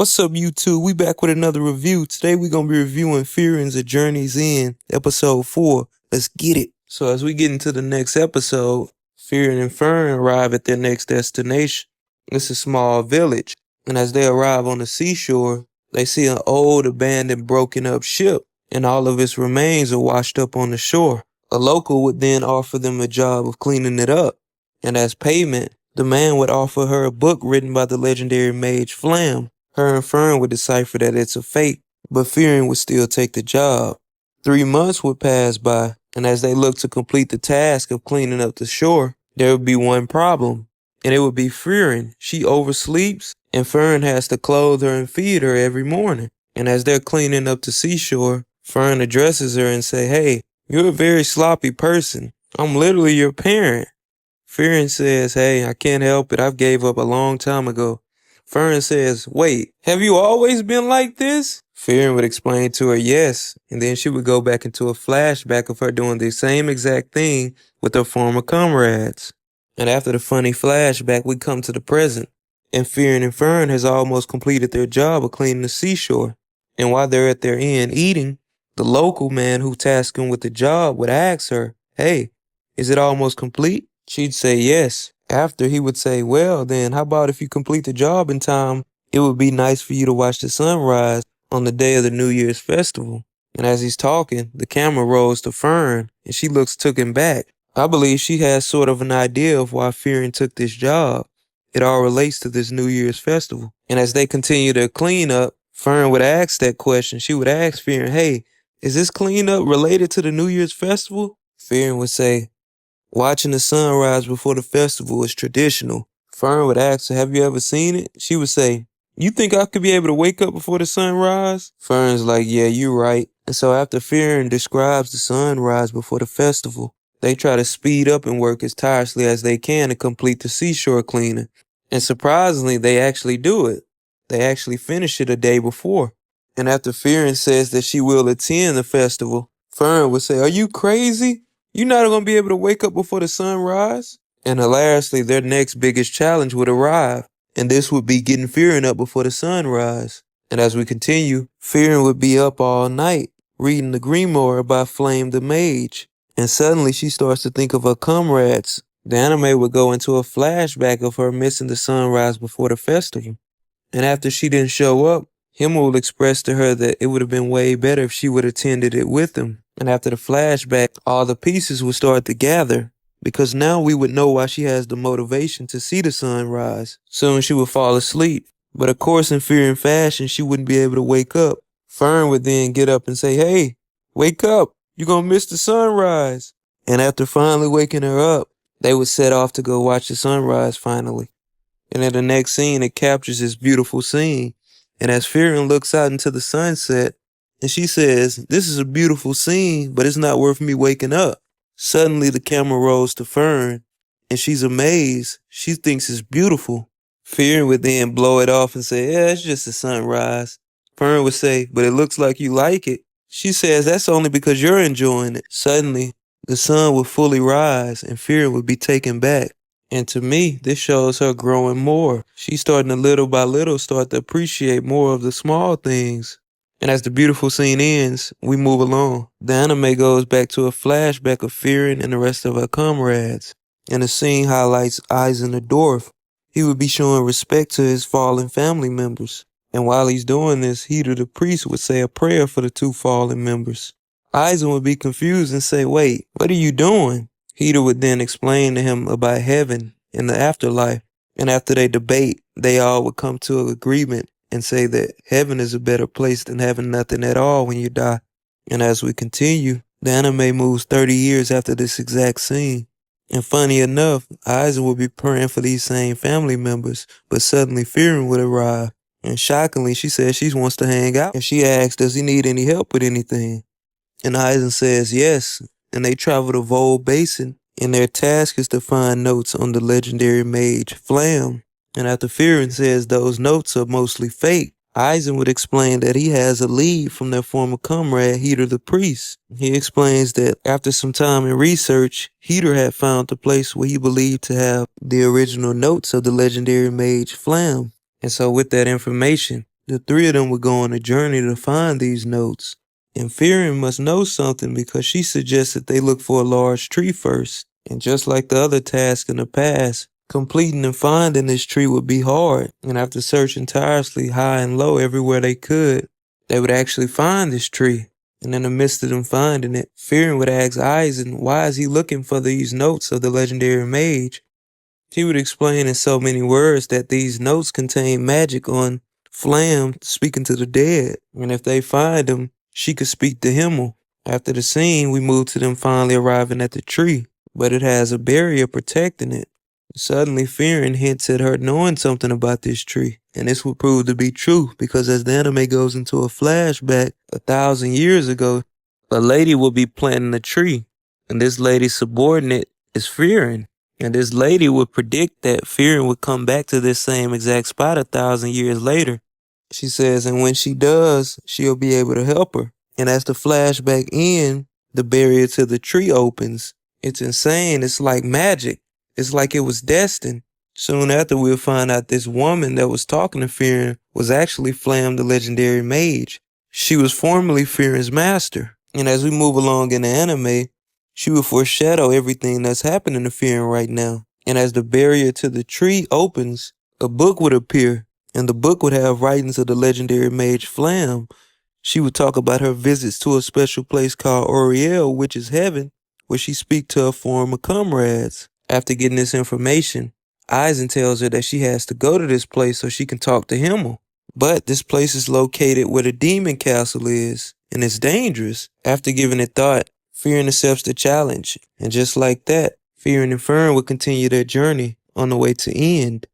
What's up, YouTube? We back with another review. Today we're going to be reviewing Frieren's A Journey's End, episode 4. Let's get it. So as we get into the next episode, Frieren and Fern arrive at their next destination. It's a small village. And as they arrive on the seashore, they see an old, abandoned, broken up ship, and all of its remains are washed up on the shore. A local would then offer them a job of cleaning it up. And as payment, the man would offer her a book written by the legendary mage Flam. Her and Fern would decipher that it's a fake, but Frieren would still take the job. 3 months would pass by, and as they looked to complete the task of cleaning up the shore, there would be one problem, and it would be Frieren. She oversleeps, and Fern has to clothe her and feed her every morning. And as they're cleaning up the seashore, Fern addresses her and say, "Hey, you're a very sloppy person. I'm literally your parent." Frieren says, "Hey, I can't help it. I've gave up a long time ago." Fern says, "Wait, have you always been like this?" Frieren would explain to her yes, and then she would go back into a flashback of her doing the same exact thing with her former comrades. And after the funny flashback, we come to the present, and Frieren and Fern has almost completed their job of cleaning the seashore. And while they're at their inn eating, the local man who tasked him with the job would ask her, "Hey, is it almost complete?" She'd say yes. After, he would say, "Well, then, how about if you complete the job in time, it would be nice for you to watch the sunrise on the day of the New Year's festival." And as he's talking, the camera rolls to Fern, and she looks taken back. I believe she has sort of an idea of why Frieren took this job. It all relates to this New Year's festival. And as they continue their cleanup, Fern would ask that question. She would ask Frieren, "Hey, is this cleanup related to the New Year's festival?" Frieren would say, "Watching the sunrise before the festival is traditional." Fern would ask her, "Have you ever seen it?" She would say, "You think I could be able to wake up before the sunrise?" Fern's like, "Yeah, you're right." And so after Frieren describes the sunrise before the festival, they try to speed up and work as tirelessly as they can to complete the seashore cleaning. And surprisingly, they actually do it. They actually finish it a day before. And after Frieren says that she will attend the festival, Fern would say, "Are you crazy? You're not going to be able to wake up before the sunrise?" And hilariously, their next biggest challenge would arrive, and this would be getting Frieren up before the sunrise. And as we continue, Frieren would be up all night, reading the grimoire by Flame the Mage. And suddenly she starts to think of her comrades. The anime would go into a flashback of her missing the sunrise before the festival. And after she didn't show up, him will express to her that it would have been way better if she would have attended it with him. And after the flashback, all the pieces would start to gather, because now we would know why she has the motivation to see the sunrise. Soon she would fall asleep, but of course in Frieren fashion, she wouldn't be able to wake up. Fern would then get up and say, "Hey, wake up, you're gonna miss the sunrise." And after finally waking her up, they would set off to go watch the sunrise finally. And in the next scene, it captures this beautiful scene. And as Frieren looks out into the sunset, and she says, "This is a beautiful scene, but it's not worth me waking up." Suddenly the camera rolls to Fern, and she's amazed. She thinks it's beautiful. Frieren would then blow it off and say, "Yeah, it's just a sunrise." Fern would say, "But it looks like you like it." She says, "That's only because you're enjoying it." Suddenly, the sun would fully rise, and Frieren would be taken back. And to me, this shows her growing more. She's starting to little by little start to appreciate more of the small things. And as the beautiful scene ends, we move along. The anime goes back to a flashback of Frieren and the rest of her comrades. And the scene highlights Eisen the dwarf. He would be showing respect to his fallen family members. And while he's doing this, Hida the priest would say a prayer for the 2 fallen members. Eisen would be confused and say, "Wait, what are you doing?" Hida would then explain to him about heaven and the afterlife. And after they debate, they all would come to an agreement and say that heaven is a better place than having nothing at all when you die. And as we continue, the anime moves 30 years after this exact scene. And funny enough, Eisen would be praying for these same family members, but suddenly Frieren would arrive. And shockingly, she says she wants to hang out. And she asks, does he need any help with anything? And Eisen says yes. And they travel to Vol Basin, and their task is to find notes on the legendary mage Flam. And after Frieren says those notes are mostly fake, Eisen would explain that he has a lead from their former comrade, Hida the priest. He explains that after some time in research, Hida had found the place where he believed to have the original notes of the legendary mage Flam. And so with that information, The three of them would go on a journey to find these notes. And Frieren must know something because she suggests that they look for a large tree first. And just like the other tasks in the past, completing and finding this tree would be hard. And after searching tirelessly high and low everywhere they could, they would actually find this tree. And in the midst of them finding it, Frieren would ask Eisen why is he looking for these notes of the legendary mage. He would explain in so many words that these notes contain magic on Flam speaking to the dead, and if they find him, she could speak to Himmel. After the scene, we move to them finally arriving at the tree, but it has a barrier protecting it. Suddenly, Frieren hints at her knowing something about this tree, and this will prove to be true because as the anime goes into a flashback 1,000 years ago, a lady will be planting a tree, and this lady's subordinate is Frieren. And this lady would predict that Frieren would come back to this same exact spot 1,000 years later. She says, and when she does, she'll be able to help her. And as the flashback ends, the barrier to the tree opens. It's insane. It's like magic. It's like it was destined. Soon after, we'll find out this woman that was talking to Frieren was actually Flam the legendary mage. She was formerly Frieren's master. And as we move along in the anime, she will foreshadow everything that's happening to Frieren right now. And as the barrier to the tree opens, a book would appear, and the book would have writings of the legendary mage Flam. She would talk about her visits to a special place called Oriel, which is heaven, where she speaks to her former comrades. After getting this information, Eisen tells her that she has to go to this place so she can talk to Himmel. But this place is located where the demon castle is, and it's dangerous. After giving it thought, Frieren accepts the challenge, and just like that, Frieren and Fern would continue their journey on the way to end.